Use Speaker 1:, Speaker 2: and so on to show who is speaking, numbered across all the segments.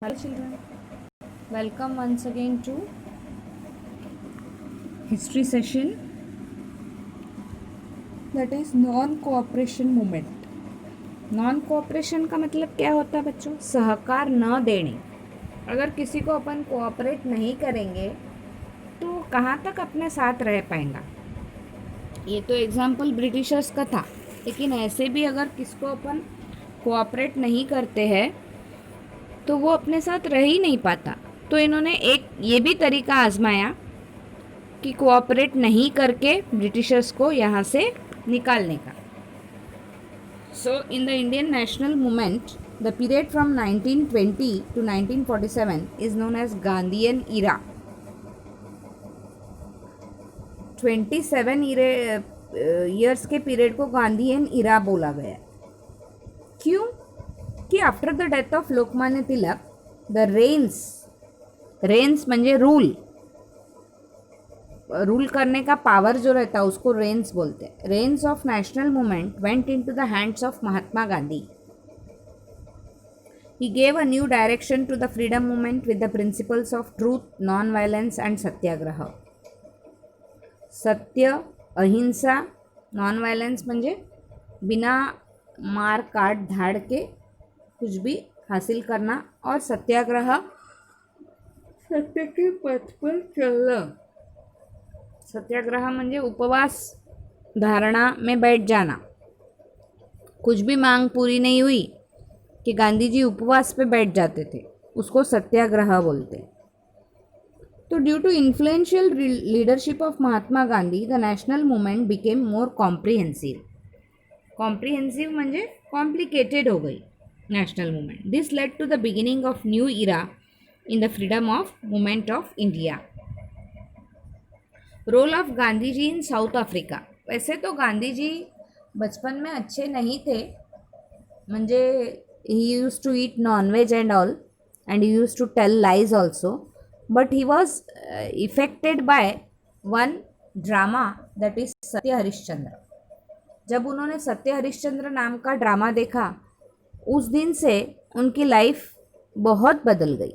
Speaker 1: Hello children, welcome once again to history session, that is non-cooperation movement. non-cooperation का मतलब क्या होता है बच्चों? सहकार न देने। अगर किसी को अपन कोऑपरेट नहीं करेंगे तो कहाँ तक अपने साथ रह पाएंगा। ये तो एग्जाम्पल ब्रिटिशर्स का था, लेकिन ऐसे भी अगर किसको अपन कोऑपरेट नहीं करते हैं तो वो अपने साथ रह ही नहीं पाता। तो इन्होंने एक ये भी तरीका आजमाया कि कोऑपरेट नहीं करके ब्रिटिशर्स को यहाँ से निकालने का। So in the Indian national movement the period from 1920 to 1947 is known as Gandhian era. 27 years के पीरियड को गांधीयन इरा बोला गया। क्यों? कि after the death of Lokmanya Tilak the reins म्हणजे रूल करने का पावर जो रहता है उसको रेन्स बोलते हैं। Reins of national movement went into the hands of Mahatma Gandhi. He gave a new direction to the freedom movement with the principles of truth, non violence and satyagraha. सत्य, अहिंसा, नॉन वायलेंस म्हणजे बिना मार काट धाड़ के कुछ भी हासिल करना, और सत्याग्रह सत्य के पथ पर चलना। सत्याग्रह म्हणजे उपवास धारणा में बैठ जाना। कुछ भी मांग पूरी नहीं हुई कि गांधी जी उपवास पे बैठ जाते थे, उसको सत्याग्रह बोलते। तो due to influential leadership of Mahatma Gandhi the national movement became more comprehensive. Comprehensive म्हणजे कॉम्प्लिकेटेड हो गई national movement. This led to the beginning of new era in the freedom of movement of India. Role of Gandhi ji in South Africa. वैसे तो गांधी जी बचपन में अच्छे नहीं थे, म्हणजे he use to eat non veg and all and he use to tell lies also, but he was affected by one drama that is Satya Harishchandra. जब उन्होंने सत्य हरिश्चंद्र नाम का ड्रामा देखा, उस दिन से उनकी लाइफ बहुत बदल गई।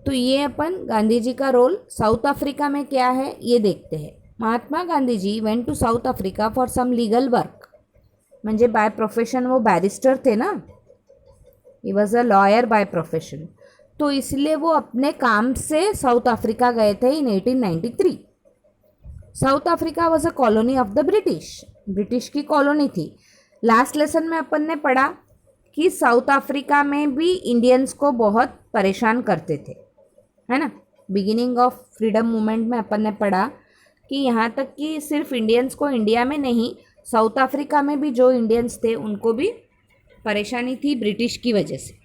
Speaker 1: तो ये अपन गांधी जी का रोल साउथ अफ्रीका में क्या है ये देखते हैं। Mahatma Gandhi ji went to South Africa for some legal work. म्हणजे बाय प्रोफेशन वो बैरिस्टर थे ना, he was a lawyer by profession, तो इसलिए वो अपने काम से साउथ अफ्रीका गए थे इन 1893। South Africa was a colony of the British की कॉलोनी थी। लास्ट लेसन में अपन ने पढ़ा कि साउथ अफ्रीका में भी इंडियंस को बहुत परेशान करते थे, है ना। बिगिनिंग ऑफ फ्रीडम मूवमेंट में अपन ने पढ़ा कि यहाँ तक कि सिर्फ इंडियंस को इंडिया में नहीं, साउथ अफ्रीका में भी जो इंडियंस थे उनको भी परेशानी थी ब्रिटिश की वजह से।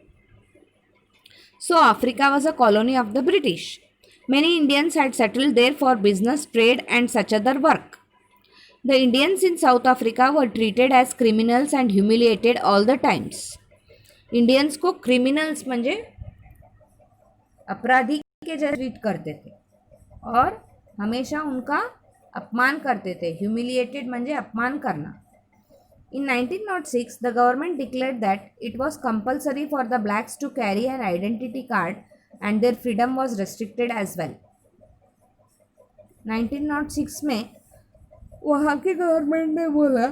Speaker 1: So Africa was a colony of the British. Many Indians had settled there for business, trade and such other work. The Indians in South Africa were treated as criminals and humiliated all the times. Indians को criminals म्हणजे अपराधी के जैसे treat करते थे और हमेशा उनका अपमान करते थे। ह्यूमिलिएटेड म्हणजे अपमान करना। In 1906, the government declared that it was compulsory for the blacks to carry an identity card and their freedom was restricted as well. 1906 में वहाँ की गवर्नमेंट ने बोला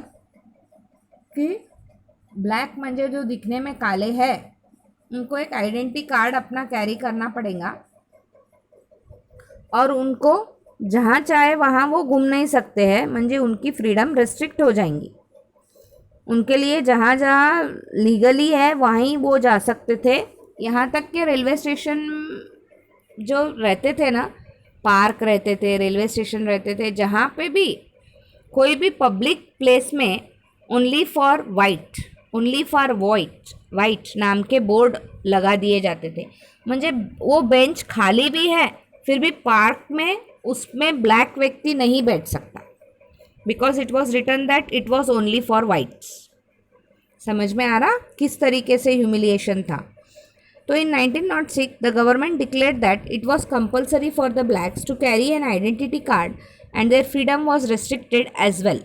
Speaker 1: कि ब्लैक म्हणजे जो दिखने में काले हैं उनको एक आइडेंटिटी कार्ड अपना कैरी करना पड़ेगा और उनको जहाँ चाहे वहाँ वो घूम नहीं सकते हैं, म्हणजे उनकी फ्रीडम रेस्ट्रिक्ट हो जाएंगी। उनके लिए जहाँ जहाँ लीगली है वहीं वो जा सकते थे। यहाँ तक के रेलवे स्टेशन जो रहते थे ना, पार्क रहते थे, रेलवे स्टेशन रहते थे, जहाँ पे भी कोई भी पब्लिक प्लेस में ओनली फॉर वाइट नाम के बोर्ड लगा दिए जाते थे। म्हणजे वो बेंच खाली भी है फिर भी पार्क में उसमें ब्लैक व्यक्ति नहीं बैठ सकता, because it was written that it was only for whites. समझ में आ रहा किस तरीके से ह्यूमिलिएशन था। तो in 1906 the government declared that it was compulsory for the blacks to carry an identity card and their freedom was restricted as well.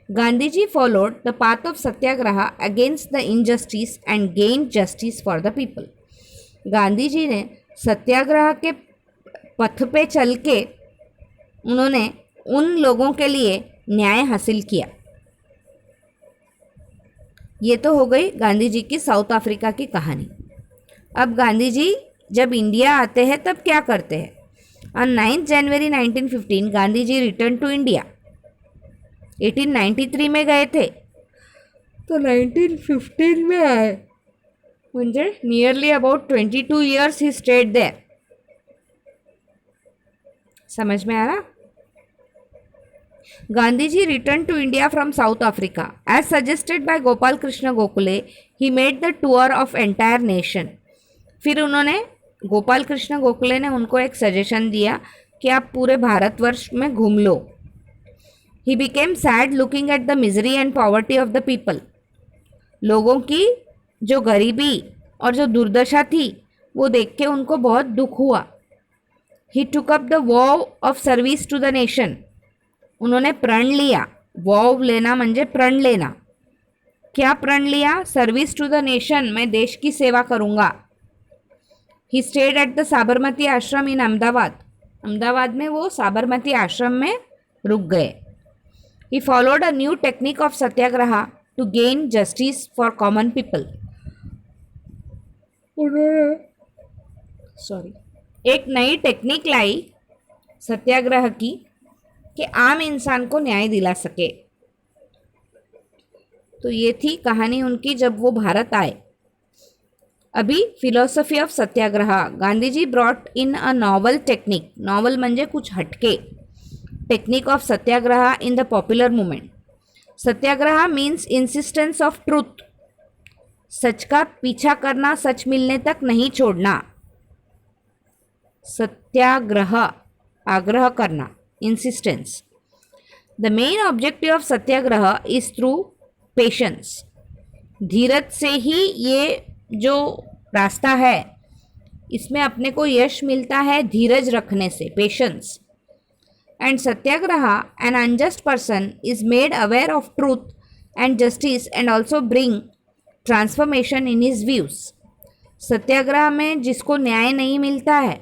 Speaker 1: Gandhiji followed the path of satyagraha against the injustice and gained justice for the people. Gandhi ji ने सत्याग्रह के पथ पे चल के उन्होंने उन लोगों के लिए न्याय हासिल किया। ये तो हो गई गांधी जी की साउथ अफ्रीका की कहानी। अब गांधी जी जब इंडिया आते हैं तब क्या करते हैं? On 9 January 1915 Gandhi ji return to India. 1893 में गए थे तो 1915 में आए, म्हणजे नियरली अबाउट 22 years ही स्टेड देयर। समझ में आ रहा? Gandhi ji returned to India from South Africa. As suggested by Gopal Krishna Gokule, he made the tour of entire nation. फिर उन्होंने गोपाल कृष्ण गोखले ने उनको एक सजेशन दिया कि आप पूरे भारतवर्ष में घूम लो। He became sad looking at the misery and poverty of the people. लोगों की जो गरीबी और जो दुर्दशा थी वो देख के उनको बहुत दुख हुआ। He took up the vow of service to the nation. उन्होंने प्रण लिया। वॉव लेना म्हणजे प्रण लेना। क्या प्रण लिया? सर्विस टू द नेशन, मैं देश की सेवा करूंगा। He stayed at the Sabarmati आश्रम इन अहमदाबाद। अहमदाबाद में वो साबरमती आश्रम में रुक गए। He followed a new technique of satyagraha to gain justice for common people. एक नई टेक्निक लाई सत्याग्रह की कि आम इंसान को न्याय दिला सके। तो ये थी कहानी उनकी जब वो भारत आए। अभी philosophy of satyagraha. Gandhi ji brought in a novel technique. Novel म्हणजे कुछ हटके। Technique of satyagraha in the popular movement. Satyagraha means insistence of truth. सच का पीछा करना, सच मिलने तक नहीं छोड़ना। सत्याग्रह, आग्रह करना, insistence. The main objective of Satyagraha is through patience. धीरज से ही ये जो रास्ता है इसमें अपने को यश मिलता है, धीरज रखने से, patience. And Satyagraha an unjust person is made aware of truth and justice and also bring transformation in his views. सत्याग्रह में जिसको न्याय नहीं मिलता है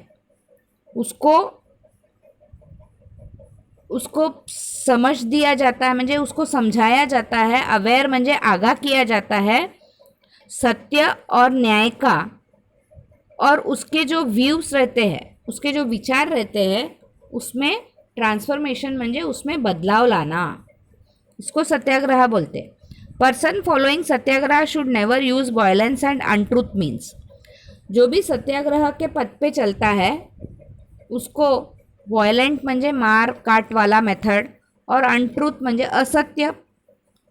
Speaker 1: उसको समझ दिया जाता है, म्हणजे उसको समझाया जाता है। अवेयर म्हणजे आगाह किया जाता है सत्य और न्याय का, और उसके जो व्यूज रहते हैं, उसके जो विचार रहते हैं उसमें ट्रांसफॉर्मेशन म्हणजे उसमें बदलाव लाना, इसको सत्याग्रह बोलते हैं। Person following Satyagraha should never use violence and untruth means. जो भी सत्याग्रह के पथ पे चलता है उसको वायलेंट म्हणजे मार काट वाला मेथड, और अनट्रूथ म्हणजे असत्य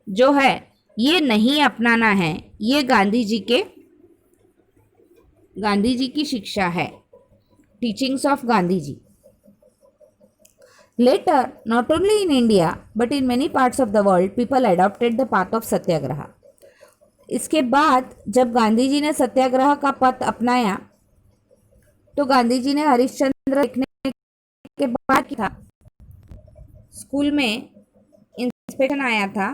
Speaker 1: जो है ये नहीं अपनाना है। ये गांधी जी की शिक्षा है, teachings of Gandhi ji. Later not only in India but in many parts of the world people adopted the path of satyagraha. इसके बाद जब गांधी जी ने सत्याग्रह का पथ अपनाया तो गांधी जी ने हरिश्चंद्र लिखने के बाद था, स्कूल में इंस्पेक्शन आया था